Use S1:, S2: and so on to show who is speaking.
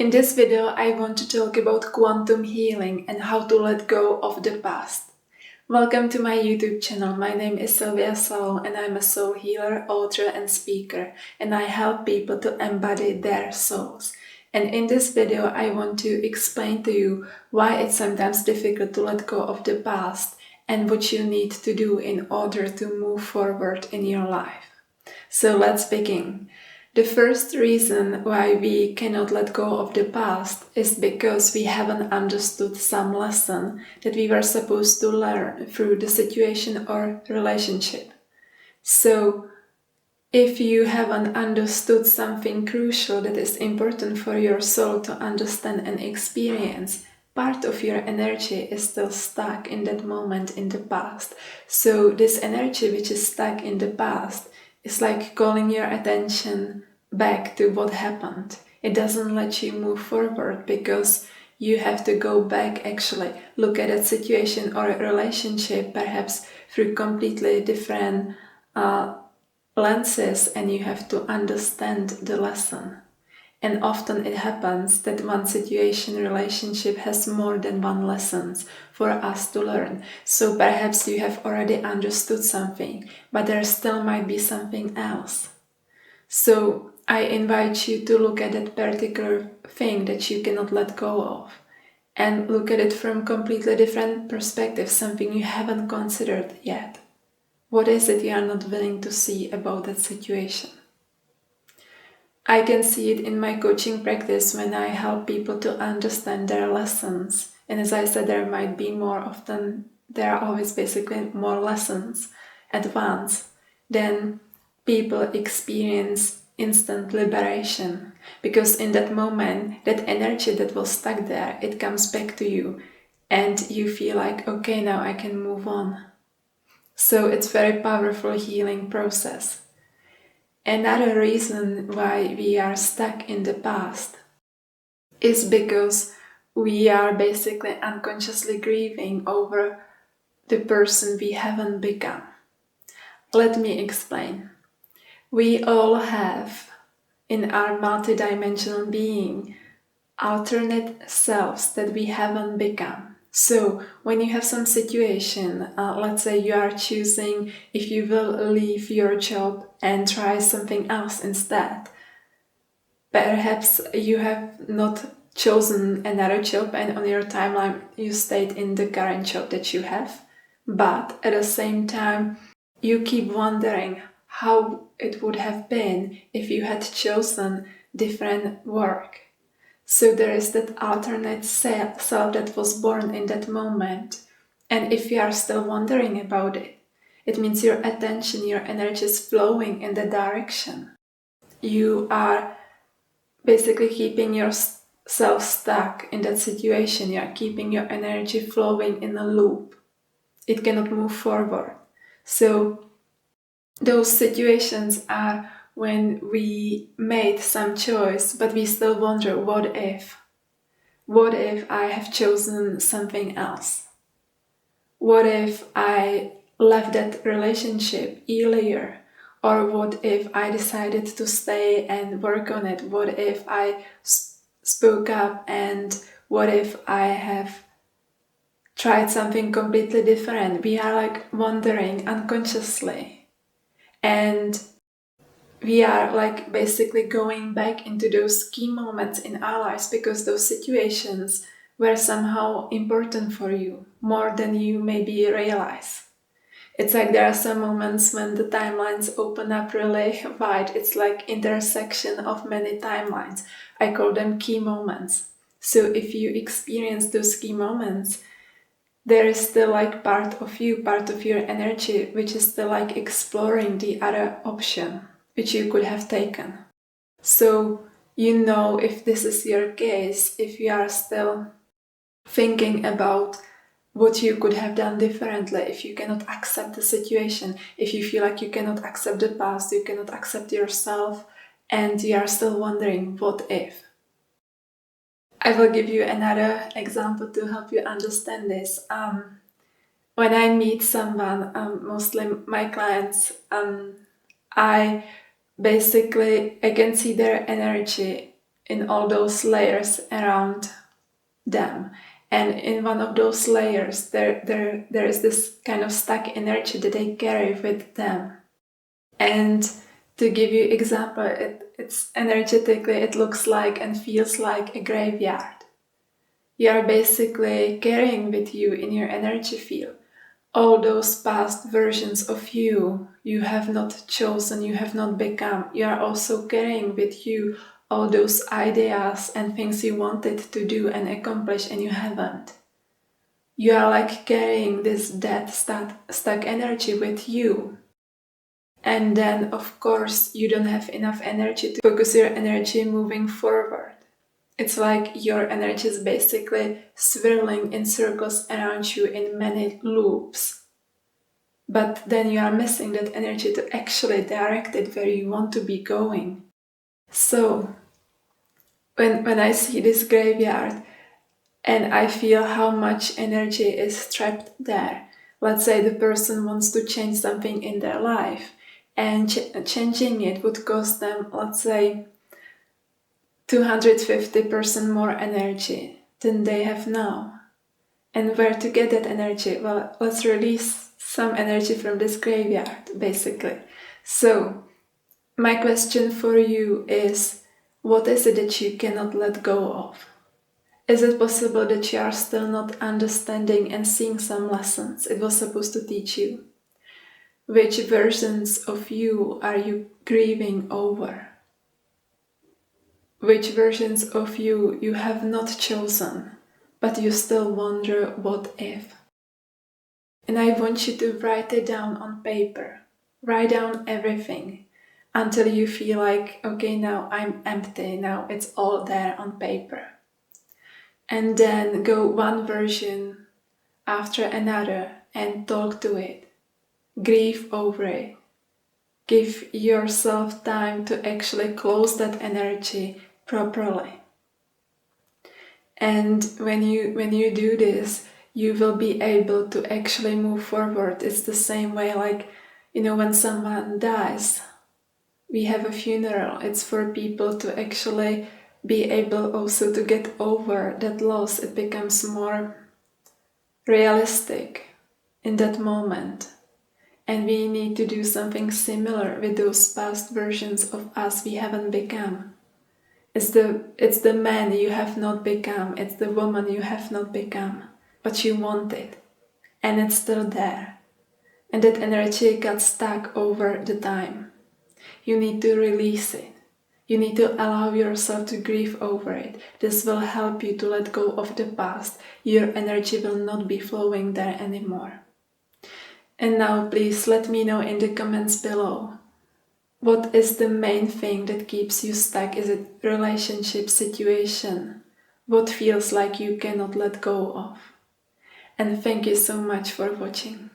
S1: In this video, I want to talk about quantum healing and how to let go of the past. Welcome to my YouTube channel. My name is Sylvia Salow and I'm a soul healer, author and speaker, and I help people to embody their souls. And in this video, I want to explain to you why it's sometimes difficult to let go of the past and what you need to do in order to move forward in your life. So let's begin. The first reason why we cannot let go of the past is because we haven't understood some lesson that we were supposed to learn through the situation or relationship. So, if you haven't understood something crucial that is important for your soul to understand and experience, part of your energy is still stuck in that moment in the past. So, this energy which is stuck in the past is like calling your attention back to what happened. It doesn't let you move forward because you have to go back, actually look at a situation or a relationship perhaps through completely different lenses, and you have to understand the lesson. And often it happens that one situation, relationship has more than one lessons for us to learn. So perhaps you have already understood something, but there still might be something else. So I invite you to look at that particular thing that you cannot let go of and look at it from completely different perspective, something you haven't considered yet. What is it you are not willing to see about that situation? I can see it in my coaching practice when I help people to understand their lessons. And as I said, there might be more often, there are always basically more lessons at once. Then people experience instant liberation. Because in that moment, that energy that was stuck there, it comes back to you. And you feel like, okay, now I can move on. So it's a very powerful healing process. Another reason why we are stuck in the past is because we are basically unconsciously grieving over the person we haven't become. Let me explain. We all have in our multidimensional being alternate selves that we haven't become. So when you have some situation, let's say you are choosing if you will leave your job and try something else instead. Perhaps you have not chosen another job and on your timeline you stayed in the current job that you have. But at the same time, you keep wondering how it would have been if you had chosen different work. So there is that alternate self that was born in that moment. And if you are still wondering about it, it means your attention, your energy is flowing in that direction. You are basically keeping yourself stuck in that situation. You are keeping your energy flowing in a loop. It cannot move forward. So those situations are when we made some choice, but we still wonder, what if? What if I have chosen something else? What if I left that relationship earlier? Or what if I decided to stay and work on it? What if I spoke up? And what if I have tried something completely different? We are like wondering unconsciously. And we are like basically going back into those key moments in our lives because those situations were somehow important for you, more than you maybe realize. It's like there are some moments when the timelines open up really wide. It's like intersection of many timelines. I call them key moments. So if you experience those key moments, there is still like part of you, part of your energy, which is still like exploring the other option, which you could have taken. So you know if this is your case, if you are still thinking about what you could have done differently, if you cannot accept the situation, if you feel like you cannot accept the past, you cannot accept yourself, and you are still wondering, what if? I will give you another example to help you understand this. When I meet someone, mostly my clients, I can see their energy in all those layers around them. And in one of those layers, there is this kind of stuck energy that they carry with them. And to give you example, it's energetically, it looks like and feels like a graveyard. You are basically carrying with you in your energy field all those past versions of you have not chosen, you have not become. You are also carrying with you all those ideas and things you wanted to do and accomplish and you haven't. You are like carrying this dead, stuck energy with you. And then, of course, you don't have enough energy to focus your energy moving forward. It's like your energy is basically swirling in circles around you in many loops. But then you are missing that energy to actually direct it where you want to be going. So, when I see this graveyard and I feel how much energy is trapped there, let's say the person wants to change something in their life, and changing it would cost them, let's say, 250% more energy than they have now. And where to get that energy? Well, let's release some energy from this graveyard, basically. So, my question for you is, what is it that you cannot let go of? Is it possible that you are still not understanding and seeing some lessons it was supposed to teach you? Which versions of you are you grieving over? Which versions of you have not chosen, but you still wonder what if? And I want you to write it down on paper. Write down everything until you feel like, okay, now I'm empty, now it's all there on paper. And then go one version after another and talk to it. Grieve over it. Give yourself time to actually close that energy properly. And when you do this, you will be able to actually move forward. It's the same way, like, when someone dies, we have a funeral. It's for people to actually be able also to get over that loss. It becomes more realistic in that moment. And we need to do something similar with those past versions of us we haven't become. It's the man you have not become, it's the woman you have not become, but you want it, and it's still there. And that energy got stuck over the time. You need to release it. You need to allow yourself to grieve over it. This will help you to let go of the past. Your energy will not be flowing there anymore. And now please let me know in the comments below. What is the main thing that keeps you stuck? Is it relationship, situation? What feels like you cannot let go of? And thank you so much for watching.